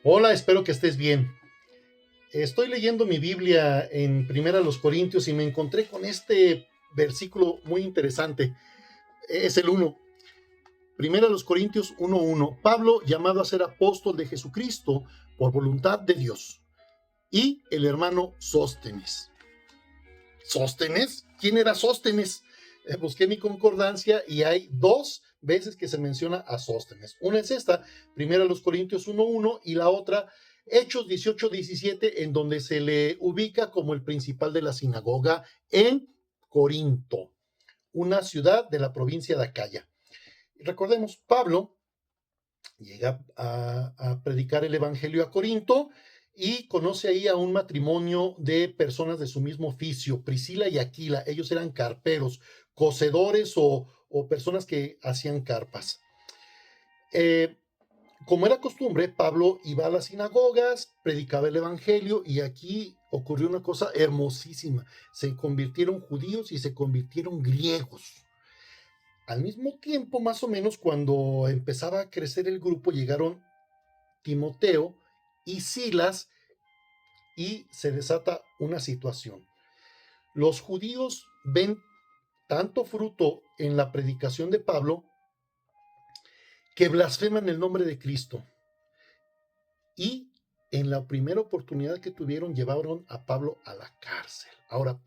Hola, espero que estés bien. Estoy leyendo mi Biblia en Primera los Corintios y me encontré con este versículo muy interesante. Es el 1. Primera los Corintios 1:1. Pablo, llamado a ser apóstol de Jesucristo por voluntad de Dios. Y el hermano Sóstenes. ¿Sóstenes? ¿Quién era Sóstenes? Busqué mi concordancia y hay dos veces que se menciona a Sóstenes. Una es esta, Primera los Corintios 1:1, y la otra, Hechos 18:17, en donde se le ubica como el principal de la sinagoga en Corinto, una ciudad de la provincia de Acaya. Recordemos, Pablo llega a predicar el evangelio a Corinto y conoce ahí a un matrimonio de personas de su mismo oficio, Priscila y Aquila. Ellos eran carperos, cocedores o personas que hacían carpas. Eh, como era costumbre, Pablo iba a las sinagogas, predicaba el evangelio y aquí ocurrió una cosa hermosísima. Se convirtieron judíos y se convirtieron griegos. Al mismo tiempo, más o menos, cuando empezaba a crecer el grupo, llegaron Timoteo y Silas y se desata una situación. Los judíos ven tanto fruto en la predicación de Pablo que blasfeman el nombre de Cristo y en la primera oportunidad que tuvieron llevaron a Pablo a la cárcel. Ahora,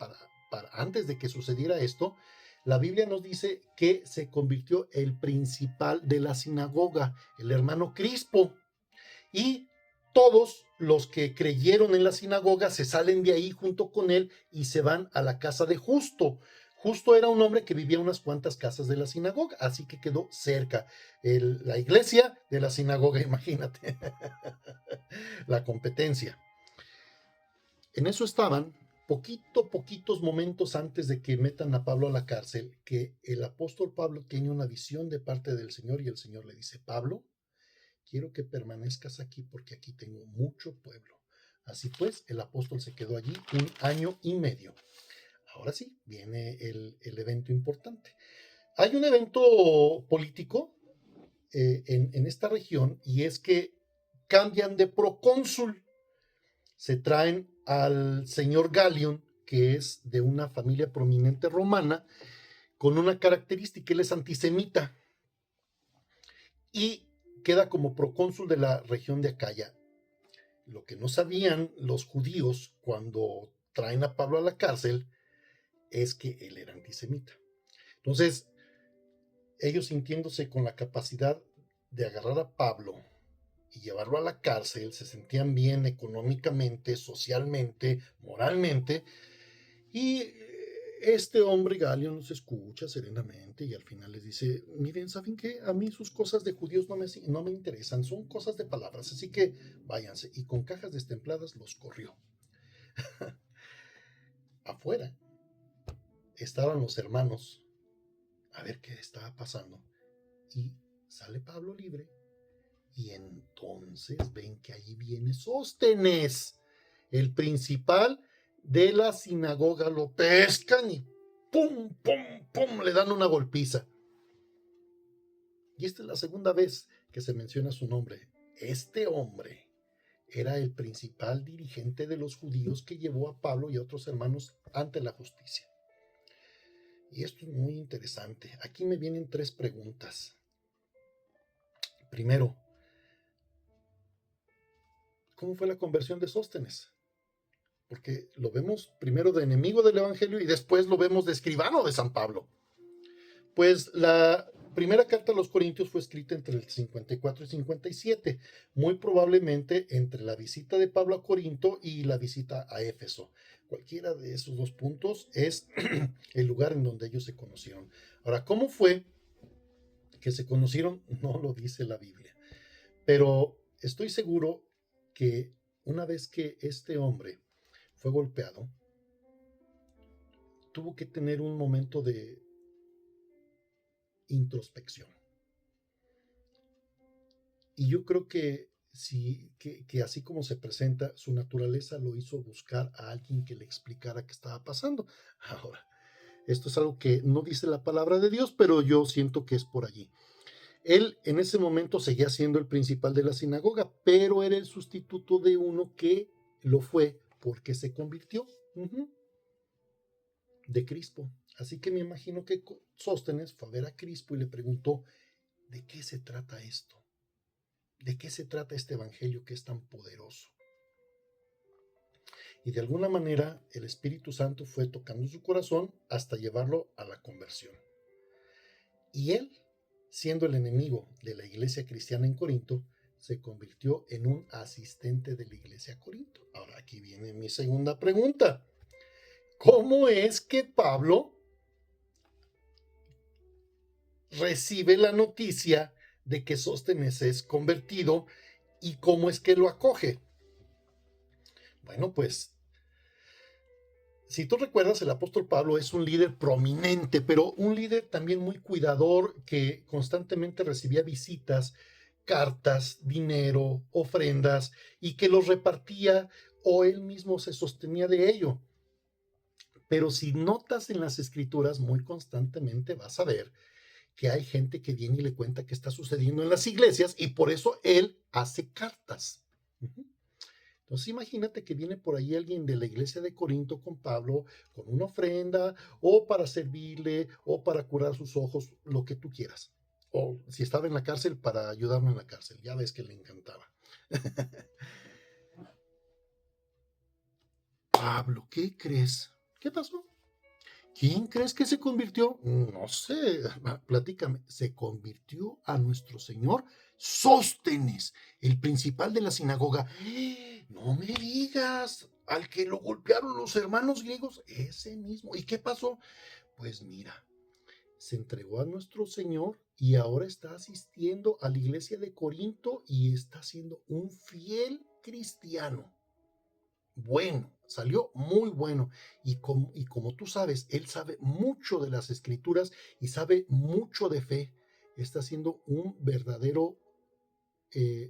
antes de que sucediera esto, la Biblia nos dice que se convirtió el principal de la sinagoga, el hermano Crispo, y todos los que creyeron en la sinagoga se salen de ahí junto con él y se van a la casa de Justo. Justo era un hombre que vivía unas cuantas casas de la sinagoga, así que quedó cerca la iglesia de la sinagoga, imagínate, la competencia. En eso estaban, poquitos momentos antes de que metan a Pablo a la cárcel, que el apóstol Pablo tiene una visión de parte del Señor y el Señor le dice: Pablo, quiero que permanezcas aquí porque aquí tengo mucho pueblo. Así pues, el apóstol se quedó allí 1 año y medio. Ahora sí, viene el evento importante. Hay un evento político en esta región y es que cambian de procónsul. Se traen al señor Galión, que es de una familia prominente romana, con una característica: él es antisemita y queda como procónsul de la región de Acaya. Lo que no sabían los judíos cuando traen a Pablo a la cárcel es que él era antisemita. Entonces, ellos, sintiéndose con la capacidad de agarrar a Pablo y llevarlo a la cárcel, se sentían bien económicamente, socialmente, moralmente, y este hombre Galio nos escucha serenamente y al final les dice: miren, ¿saben qué? A mí sus cosas de judíos no me interesan, son cosas de palabras, así que váyanse. Y con cajas destempladas los corrió. Afuera estaban los hermanos a ver qué estaba pasando y sale Pablo libre y entonces ven que allí viene Sóstenes, el principal de la sinagoga. Lo pescan y pum, le dan una golpiza. Y esta es la segunda vez que se menciona su nombre. Este hombre era el principal dirigente de los judíos que llevó a Pablo y a otros hermanos ante la justicia. Y esto es muy interesante. Aquí me vienen tres preguntas. Primero, ¿cómo fue la conversión de Sóstenes? Porque lo vemos primero de enemigo del evangelio y después lo vemos de escribano de San Pablo. Pues la primera carta a los Corintios fue escrita entre el 54 y 57, muy probablemente entre la visita de Pablo a Corinto y la visita a Éfeso. Cualquiera de esos dos puntos es el lugar en donde ellos se conocieron. Ahora, ¿cómo fue que se conocieron? No lo dice la Biblia, pero estoy seguro que una vez que este hombre fue golpeado, tuvo que tener un momento de introspección. Y yo creo que, sí, que así como se presenta, su naturaleza lo hizo buscar a alguien que le explicara qué estaba pasando. Ahora, esto es algo que no dice la palabra de Dios, pero yo siento que es por allí. Él en ese momento seguía siendo el principal de la sinagoga, pero era el sustituto de uno que lo fue porque se convirtió, de Crispo. Así que me imagino que Sóstenes fue a ver a Crispo y le preguntó, ¿de qué se trata esto? ¿De qué se trata este evangelio que es tan poderoso? Y de alguna manera el Espíritu Santo fue tocando su corazón hasta llevarlo a la conversión. Y él, siendo el enemigo de la iglesia cristiana en Corinto, se convirtió en un asistente de la iglesia Corinto. Ahora aquí viene mi segunda pregunta. ¿Cómo es que Pablo recibe la noticia de que Sóstenes es convertido y cómo es que lo acoge? Bueno, pues, si tú recuerdas, el apóstol Pablo es un líder prominente, pero un líder también muy cuidador que constantemente recibía visitas, cartas, dinero, ofrendas y que los repartía o él mismo se sostenía de ello. Pero si notas en las escrituras muy constantemente vas a ver que hay gente que viene y le cuenta qué está sucediendo en las iglesias y por eso él hace cartas. Entonces imagínate que viene por ahí alguien de la iglesia de Corinto con Pablo, con una ofrenda, o para servirle, o para curar sus ojos, lo que tú quieras. O si estaba en la cárcel, para ayudarme en la cárcel. Ya ves que le encantaba. Pablo, ¿qué crees? ¿Qué pasó? ¿Quién crees que se convirtió? No sé, platícame. Se convirtió a nuestro Señor Sóstenes, el principal de la sinagoga. No me digas, al que lo golpearon los hermanos griegos, ese mismo. ¿Y qué pasó? Pues mira, se entregó a nuestro Señor y ahora está asistiendo a la iglesia de Corinto y está siendo un fiel cristiano. Bueno, salió muy bueno. Y como tú sabes, él sabe mucho de las escrituras y sabe mucho de fe. Está siendo un verdadero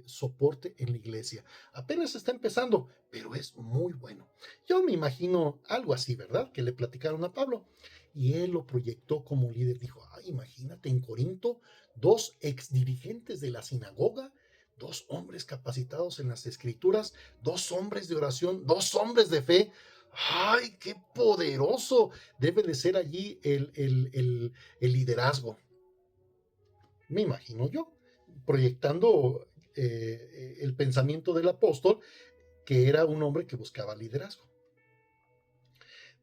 soporte en la iglesia. Apenas está empezando, pero es muy bueno. Yo me imagino algo así, ¿verdad? Que le platicaron a Pablo y él lo proyectó como líder. Dijo, ay, imagínate en Corinto, dos exdirigentes de la sinagoga, dos hombres capacitados en las escrituras, dos hombres de oración, dos hombres de fe. ¡Ay, qué poderoso! Debe de ser allí el liderazgo. Me imagino yo, proyectando el pensamiento del apóstol, que era un hombre que buscaba liderazgo.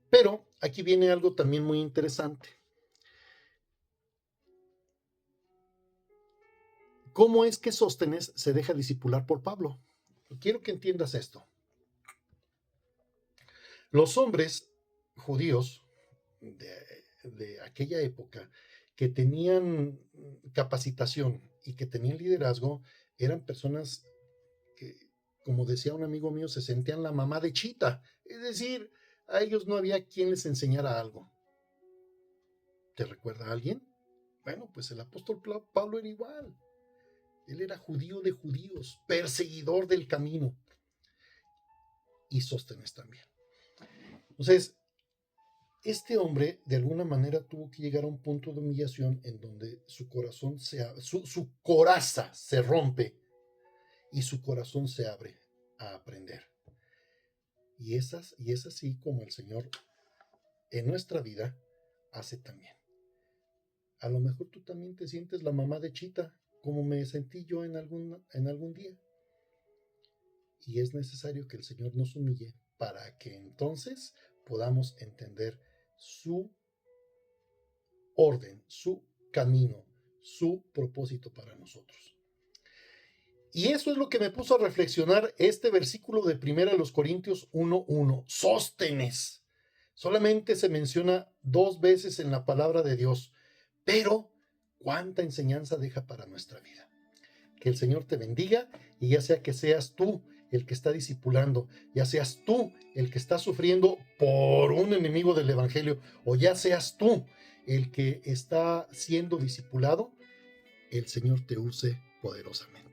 Pero aquí viene algo también muy interesante. ¿Cómo es que Sóstenes se deja discipular por Pablo? Quiero que entiendas esto. Los hombres judíos de aquella época que tenían capacitación y que tenían liderazgo eran personas que, como decía un amigo mío, se sentían la mamá de Chita. Es decir, a ellos no había quien les enseñara algo. ¿Te recuerda a alguien? Bueno, pues el apóstol Pablo era igual. Él era judío de judíos, perseguidor del camino. Y Sóstenes también. Entonces, este hombre de alguna manera tuvo que llegar a un punto de humillación en donde su corazón su coraza se rompe y su corazón se abre a aprender. Y es así como el Señor en nuestra vida hace también. A lo mejor tú también te sientes la mamá de Chita, como me sentí yo en algún día. Y es necesario que el Señor nos humille para que entonces podamos entender su orden, su camino, su propósito para nosotros. Y eso es lo que me puso a reflexionar este versículo de 1 Corintios 1:1. Sóstenes. Solamente se menciona 2 veces en la palabra de Dios, pero cuánta enseñanza deja para nuestra vida. Que el Señor te bendiga y ya sea que seas tú el que está discipulando, ya seas tú el que está sufriendo por un enemigo del evangelio, o ya seas tú el que está siendo discipulado, el Señor te use poderosamente.